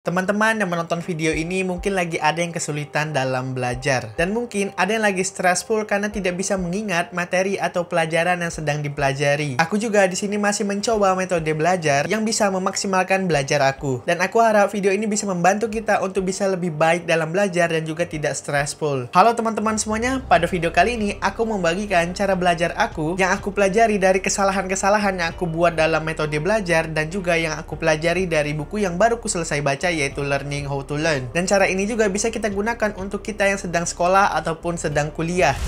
Teman-teman yang menonton video ini mungkin lagi ada yang kesulitan dalam belajar. Dan mungkin ada yang lagi stressful karena tidak bisa mengingat materi atau pelajaran yang sedang dipelajari. Aku juga di sini masih mencoba metode belajar yang bisa memaksimalkan belajar aku. Dan aku harap video ini bisa membantu kita untuk bisa lebih baik dalam belajar dan juga tidak stressful. Halo teman-teman semuanya, pada video kali ini aku membagikan cara belajar aku yang aku pelajari dari kesalahan-kesalahan yang aku buat dalam metode belajar dan juga yang aku pelajari dari buku yang baru ku selesai baca, yaitu Learning How to Learn. Dan cara ini juga bisa kita gunakan untuk kita yang sedang sekolah ataupun sedang kuliah.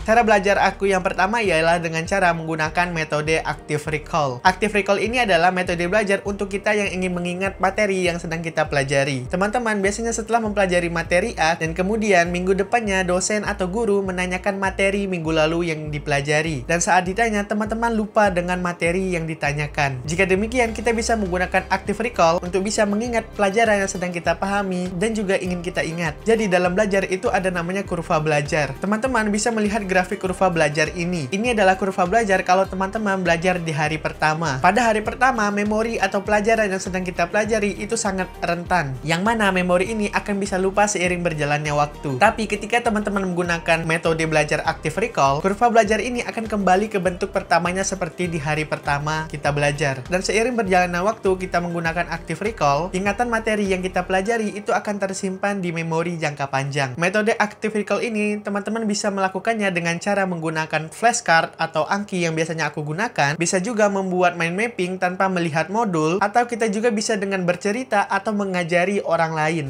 Cara belajar aku yang pertama ialah dengan cara menggunakan metode Active Recall. Active Recall ini adalah metode belajar untuk kita yang ingin mengingat materi yang sedang kita pelajari. Teman-teman biasanya setelah mempelajari materi A dan kemudian minggu depannya dosen atau guru menanyakan materi minggu lalu yang dipelajari. Dan saat ditanya, teman-teman lupa dengan materi yang ditanyakan. Jika demikian, kita bisa menggunakan Active Recall untuk bisa mengingat pelajaran yang sedang kita pahami dan juga ingin kita ingat. Jadi dalam belajar itu ada namanya kurva belajar. Teman-teman bisa melihat grafik kurva belajar ini. Ini adalah kurva belajar kalau teman-teman belajar di hari pertama. Pada hari pertama, memori atau pelajaran yang sedang kita pelajari itu sangat rentan. Yang mana memori ini akan bisa lupa seiring berjalannya waktu. Tapi ketika teman-teman menggunakan metode belajar Active Recall, kurva belajar ini akan kembali ke bentuk pertamanya seperti di hari pertama kita belajar. Dan seiring berjalannya waktu kita menggunakan Active Recall, ingatan materi yang kita pelajari itu akan tersimpan di memori jangka panjang. Metode Active Recall ini teman-teman bisa melakukannya dengan cara menggunakan flashcard atau Anki yang biasanya aku gunakan, bisa juga membuat mind mapping tanpa melihat modul, atau kita juga bisa dengan bercerita atau mengajari orang lain.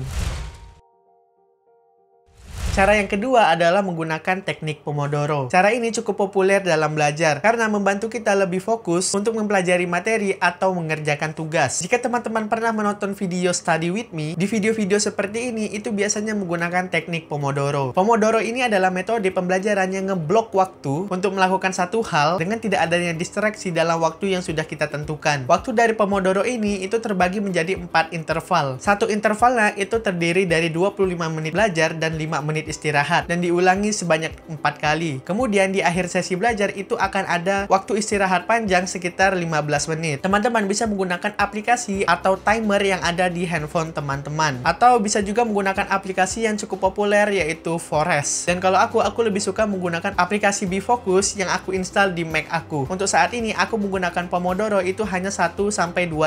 Cara yang kedua adalah menggunakan teknik Pomodoro. Cara ini cukup populer dalam belajar karena membantu kita lebih fokus untuk mempelajari materi atau mengerjakan tugas. Jika teman-teman pernah menonton video Study With Me, di video-video seperti ini itu biasanya menggunakan teknik Pomodoro. Pomodoro ini adalah metode pembelajaran yang ngeblok waktu untuk melakukan satu hal dengan tidak adanya distraksi dalam waktu yang sudah kita tentukan. Waktu dari Pomodoro ini itu terbagi menjadi 4 interval. Satu intervalnya itu terdiri dari 25 menit belajar dan 5 menit istirahat dan diulangi sebanyak 4 kali. Kemudian di akhir sesi belajar itu akan ada waktu istirahat panjang sekitar 15 menit. Teman-teman bisa menggunakan aplikasi atau timer yang ada di handphone teman-teman. Atau bisa juga menggunakan aplikasi yang cukup populer yaitu Forest. Dan kalau aku lebih suka menggunakan aplikasi BeFocus yang aku install di Mac aku. Untuk saat ini aku menggunakan Pomodoro itu hanya 1-2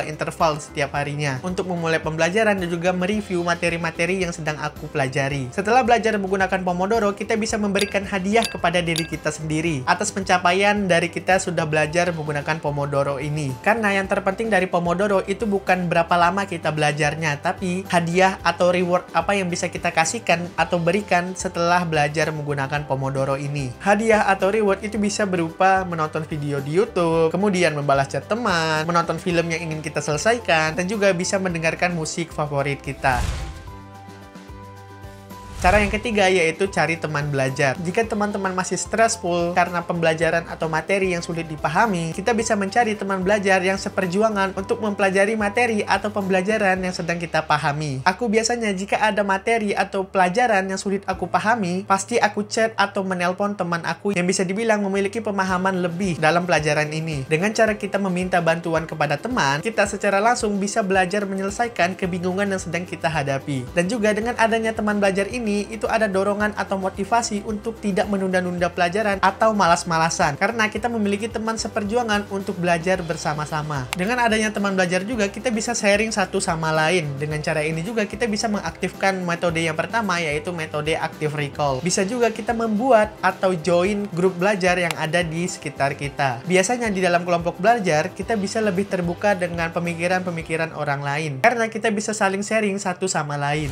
interval setiap harinya untuk memulai pembelajaran dan juga mereview materi-materi yang sedang aku pelajari. Setelah belajar menggunakan Pomodoro, kita bisa memberikan hadiah kepada diri kita sendiri atas pencapaian dari kita sudah belajar menggunakan Pomodoro ini. Karena yang terpenting dari Pomodoro itu bukan berapa lama kita belajarnya, tapi hadiah atau reward apa yang bisa kita kasihkan atau berikan setelah belajar menggunakan Pomodoro ini. Hadiah atau reward itu bisa berupa menonton video di YouTube, kemudian membalas chat teman, menonton film yang ingin kita selesaikan, dan juga bisa mendengarkan musik favorit kita. Cara yang ketiga yaitu cari teman belajar. Jika teman-teman masih stressful karena pembelajaran atau materi yang sulit dipahami, kita bisa mencari teman belajar yang seperjuangan untuk mempelajari materi atau pembelajaran yang sedang kita pahami. Aku biasanya jika ada materi atau pelajaran yang sulit aku pahami, pasti aku chat atau menelpon teman aku yang bisa dibilang memiliki pemahaman lebih dalam pelajaran ini. Dengan cara kita meminta bantuan kepada teman, kita secara langsung bisa belajar menyelesaikan kebingungan yang sedang kita hadapi. Dan juga dengan adanya teman belajar ini, itu ada dorongan atau motivasi untuk tidak menunda-nunda pelajaran atau malas-malasan karena kita memiliki teman seperjuangan untuk belajar bersama-sama. Dengan adanya teman belajar juga kita bisa sharing satu sama lain. Dengan cara ini juga kita bisa mengaktifkan metode yang pertama yaitu metode Active Recall. Bisa juga kita membuat atau join grup belajar yang ada di sekitar kita. Biasanya di dalam kelompok belajar kita bisa lebih terbuka dengan pemikiran-pemikiran orang lain karena kita bisa saling sharing satu sama lain.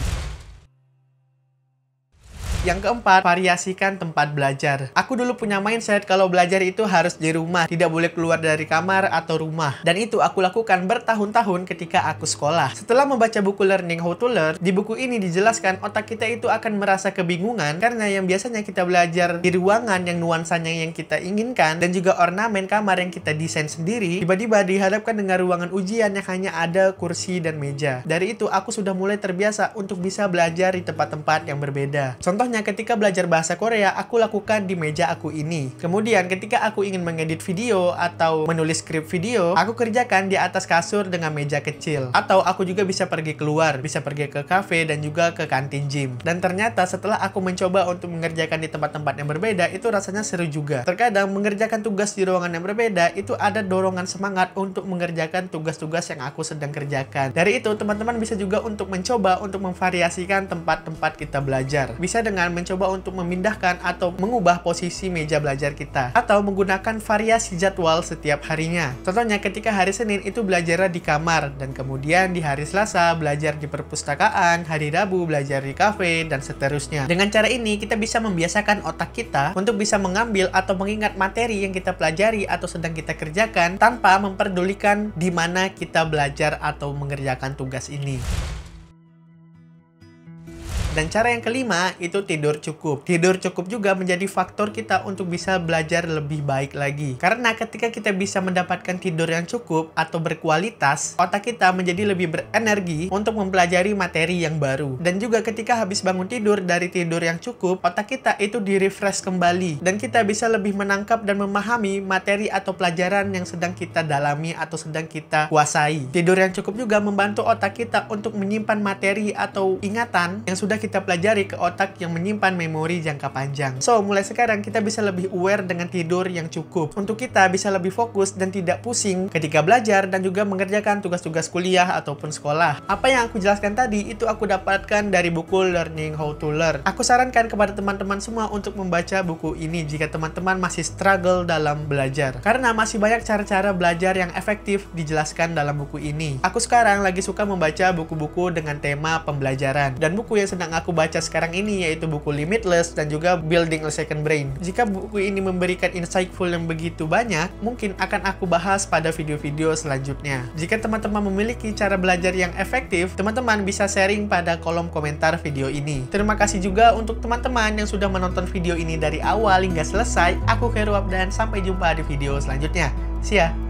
Yang keempat, variasikan tempat belajar. Aku dulu punya mindset kalau belajar itu harus di rumah, tidak boleh keluar dari kamar atau rumah. Dan itu aku lakukan bertahun-tahun ketika aku sekolah. Setelah membaca buku Learning How to Learn, di buku ini dijelaskan otak kita itu akan merasa kebingungan karena yang biasanya kita belajar di ruangan yang nuansanya yang kita inginkan dan juga ornamen kamar yang kita desain sendiri, tiba-tiba dihadapkan dengan ruangan ujian yang hanya ada kursi dan meja. Dari itu aku sudah mulai terbiasa untuk bisa belajar di tempat-tempat yang berbeda. Contohnya Contohnya ketika belajar bahasa Korea, aku lakukan di meja aku ini. Kemudian ketika aku ingin mengedit video atau menulis skrip video, aku kerjakan di atas kasur dengan meja kecil. Atau aku juga bisa pergi keluar, bisa pergi ke cafe dan juga ke kantin gym. Dan ternyata setelah aku mencoba untuk mengerjakan di tempat-tempat yang berbeda, itu rasanya seru juga. Terkadang mengerjakan tugas di ruangan yang berbeda, itu ada dorongan semangat untuk mengerjakan tugas-tugas yang aku sedang kerjakan. Dari itu, teman-teman bisa juga untuk mencoba untuk memvariasikan tempat-tempat kita belajar. Bisa dengan mencoba untuk memindahkan atau mengubah posisi meja belajar kita. Atau menggunakan variasi jadwal setiap harinya. Contohnya ketika hari Senin itu belajar di kamar, dan kemudian di hari Selasa belajar di perpustakaan, hari Rabu belajar di kafe, dan seterusnya. Dengan cara ini, kita bisa membiasakan otak kita untuk bisa mengambil atau mengingat materi yang kita pelajari atau sedang kita kerjakan tanpa memperdulikan di mana kita belajar atau mengerjakan tugas ini. Dan cara yang kelima, itu tidur cukup. Tidur cukup juga menjadi faktor kita untuk bisa belajar lebih baik lagi. Karena ketika kita bisa mendapatkan tidur yang cukup atau berkualitas, otak kita menjadi lebih berenergi untuk mempelajari materi yang baru. Dan juga ketika habis bangun tidur dari tidur yang cukup, otak kita itu di-refresh kembali. Dan kita bisa lebih menangkap dan memahami materi atau pelajaran yang sedang kita dalami atau sedang kita kuasai. Tidur yang cukup juga membantu otak kita untuk menyimpan materi atau ingatan yang sudah kita pelajari ke otak yang menyimpan memori jangka panjang. So, mulai sekarang kita bisa lebih aware dengan tidur yang cukup untuk kita bisa lebih fokus dan tidak pusing ketika belajar dan juga mengerjakan tugas-tugas kuliah ataupun sekolah. Apa yang aku jelaskan tadi itu aku dapatkan dari buku Learning How to Learn. Aku sarankan kepada teman-teman semua untuk membaca buku ini jika teman-teman masih struggle dalam belajar. Karena masih banyak cara-cara belajar yang efektif dijelaskan dalam buku ini. Aku sekarang lagi suka membaca buku-buku dengan tema pembelajaran. Dan buku yang sedang aku baca sekarang ini yaitu buku Limitless dan juga Building a Second Brain. Jika buku ini memberikan insightful yang begitu banyak, mungkin akan aku bahas pada video-video selanjutnya. Jika teman-teman memiliki cara belajar yang efektif, teman-teman bisa sharing pada kolom komentar video ini. Terima kasih juga untuk teman-teman yang sudah menonton video ini dari awal hingga selesai. Aku Khairul dan sampai jumpa di video selanjutnya. See ya!